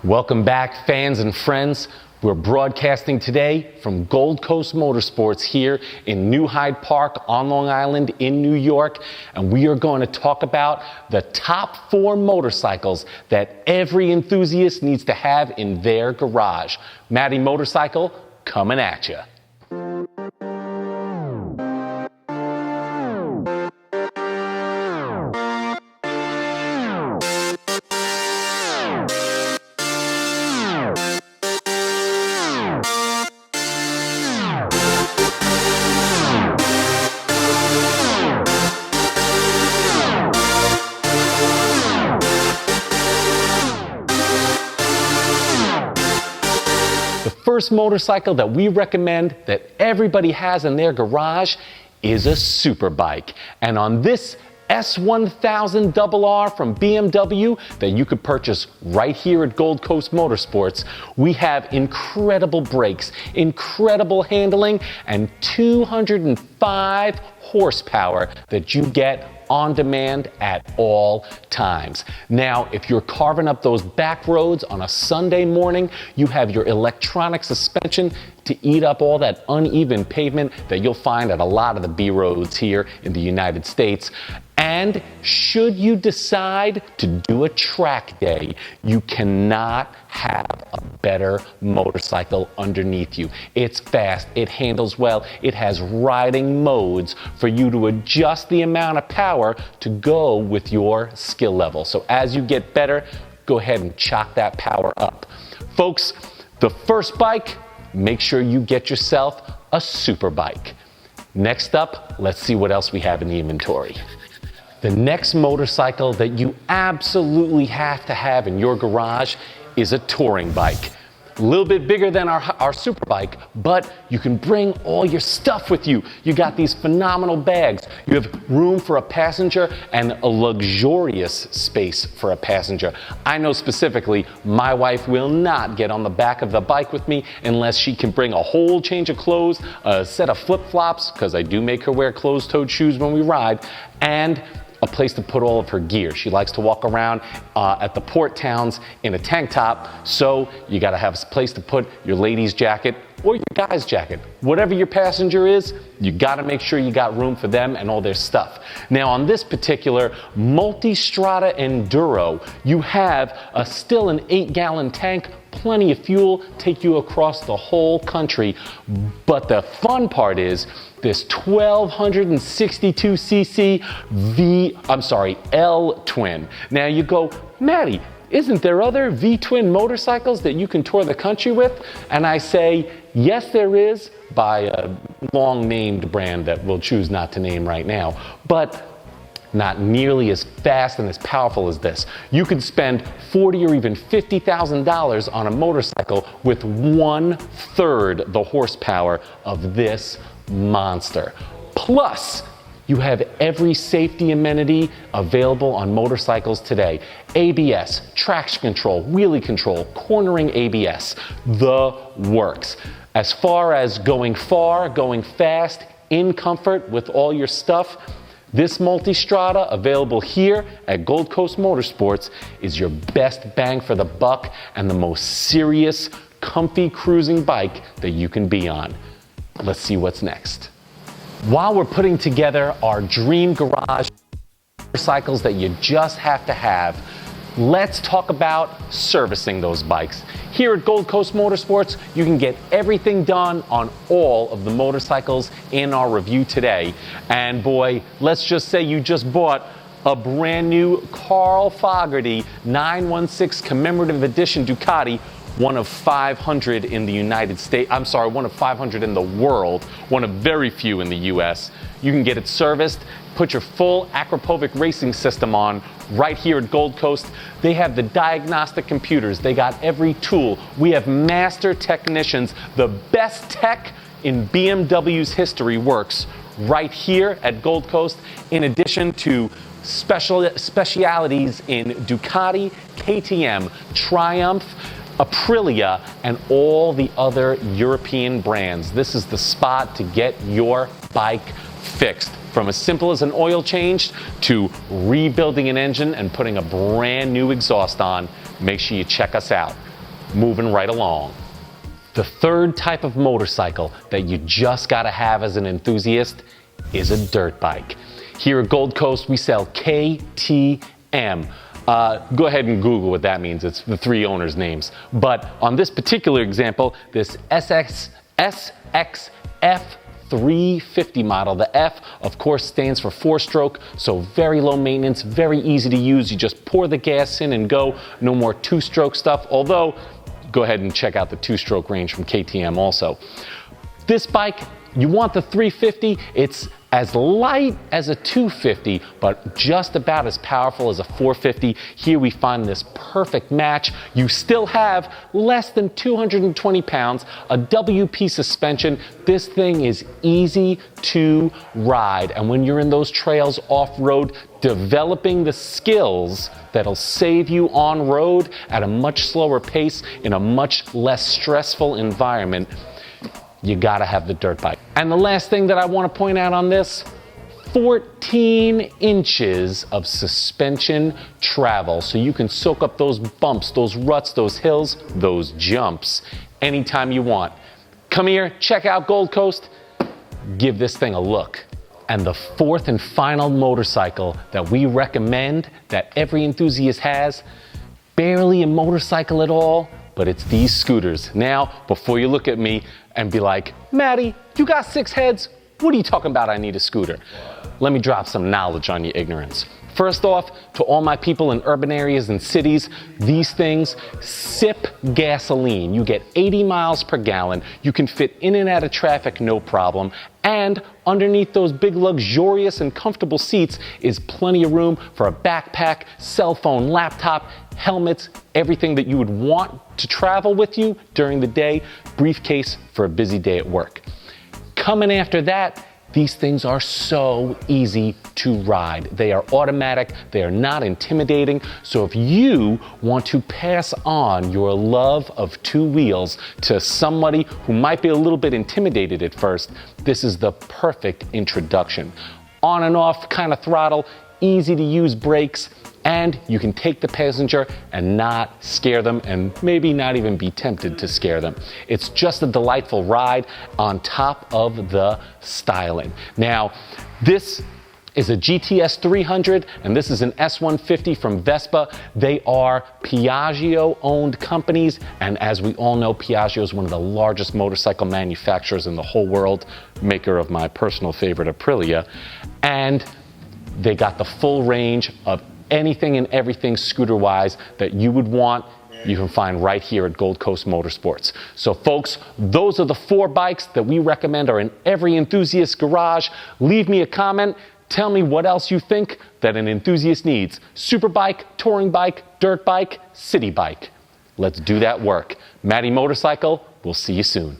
Welcome back, fans and friends. We're broadcasting today from Gold Coast Motorsports here in New Hyde Park on Long Island in New York. And we are going to talk about the top 4 motorcycles that every enthusiast needs to have in their garage. Matty Motorcycle coming at you. The first motorcycle that we recommend that everybody has in their garage is a Superbike. And on this S1000RR from BMW that you could purchase right here at Gold Coast Motorsports, we have incredible brakes, incredible handling, and 205 horsepower that you get on demand at all times. Now, if you're carving up those back roads on a Sunday morning, you have your electronic suspension to eat up all that uneven pavement that you'll find at a lot of the B roads here in the United States. And should you decide to do a track day, you cannot have a better motorcycle underneath you. It's fast, it handles well, it has riding modes for you to adjust the amount of power to go with your skill level. So as you get better, go ahead and chalk that power up. Folks, the first bike, make sure you get yourself a Superbike. Next up, let's see what else we have in the inventory. The next motorcycle that you absolutely have to have in your garage is a touring bike. A little bit bigger than our Superbike, but you can bring all your stuff with you. You got these phenomenal bags. You have room for a passenger and a luxurious space for a passenger. I know specifically my wife will not get on the back of the bike with me unless she can bring a whole change of clothes, a set of flip-flops, because I do make her wear closed-toed shoes when we ride, and a place to put all of her gear. She likes to walk around at the port towns in a tank top, so you gotta have a place to put your ladies' jacket or your guy's jacket. Whatever your passenger is, you gotta make sure you got room for them and all their stuff. Now on this particular Multistrada Enduro, you have still an 8-gallon tank, plenty of fuel, take you across the whole country. But the fun part is this 1262cc L twin. Now you go, Matty, isn't there other V-twin motorcycles that you can tour the country with? And I say, yes, there is, by a long-named brand that we'll choose not to name right now, but not nearly as fast and as powerful as this. You could spend $40,000 or even $50,000 on a motorcycle with 1/3 the horsepower of this monster. Plus, you have every safety amenity available on motorcycles today. ABS, traction control, wheelie control, cornering ABS, the works. As far as going far, going fast, in comfort with all your stuff, this Multistrada, available here at Gold Coast Motorsports, is your best bang for the buck and the most serious, comfy cruising bike that you can be on. Let's see what's next. While we're putting together our dream garage motorcycles that you just have to have, let's talk about servicing those bikes. Here at Gold Coast Motorsports, you can get everything done on all of the motorcycles in our review today. And boy, let's just say you just bought a brand new Carl Fogarty 916 commemorative edition Ducati, one of 500 in the United States. I'm sorry, one of 500 in the world, one of very few in the US. You can get it serviced, put your full Akrapovic racing system on right here at Gold Coast. They have the diagnostic computers. They got every tool. We have master technicians. The best tech in BMW's history works right here at Gold Coast, in addition to specialities in Ducati, KTM, Triumph, Aprilia, and all the other European brands. This is the spot to get your bike fixed. From as simple as an oil change to rebuilding an engine and putting a brand new exhaust on, make sure you check us out. moving right along. The third type of motorcycle that you just gotta have as an enthusiast is a dirt bike. Here at Gold Coast, we sell KTM. Go ahead and Google what that means. It's the three owners' names. But on this particular example, this SXF 350 model. The F, of course, stands for 4-stroke, so very low maintenance, very easy to use. You just pour the gas in and go. No more 2-stroke stuff, although go ahead and check out the 2-stroke range from KTM also. This bike, you want the 350, it's as light as a 250, but just about as powerful as a 450. Here we find this perfect match. You still have less than 220 pounds, a WP suspension. This thing is easy to ride. And when you're in those trails off-road, developing the skills that'll save you on road at a much slower pace in a much less stressful environment, you gotta have the dirt bike. And the last thing that I wanna point out on this, 14 inches of suspension travel. So you can soak up those bumps, those ruts, those hills, those jumps, anytime you want. Come here, check out Gold Coast, give this thing a look. And the fourth and final motorcycle that we recommend that every enthusiast has, barely a motorcycle at all, but it's these scooters. Now, before you look at me and be like, Maddie, you got 6 heads? What are you talking about I need a scooter? Let me drop some knowledge on your ignorance. First off, to all my people in urban areas and cities, these things sip gasoline. You get 80 miles per gallon. You can fit in and out of traffic, no problem. And underneath those big, luxurious and comfortable seats is plenty of room for a backpack, cell phone, laptop, helmets, everything that you would want to travel with you during the day, briefcase for a busy day at work. Coming after that, these things are so easy to ride. They are automatic, they are not intimidating. So if you want to pass on your love of 2 wheels to somebody who might be a little bit intimidated at first, this is the perfect introduction. On and off kind of throttle, easy to use brakes, and you can take the passenger and not scare them and maybe not even be tempted to scare them. It's just a delightful ride on top of the styling. Now, this is a GTS 300 and this is an S150 from Vespa. They are Piaggio-owned companies, and as we all know, Piaggio is one of the largest motorcycle manufacturers in the whole world, maker of my personal favorite Aprilia, and they got the full range of anything and everything scooter-wise that you would want. You can find right here at Gold Coast Motorsports. So folks, those are the 4 bikes that we recommend are in every enthusiast garage. Leave me a comment. Tell me what else you think that an enthusiast needs. Superbike, touring bike, dirt bike, city bike. Let's do that work. Matty Motorcycle, we'll see you soon.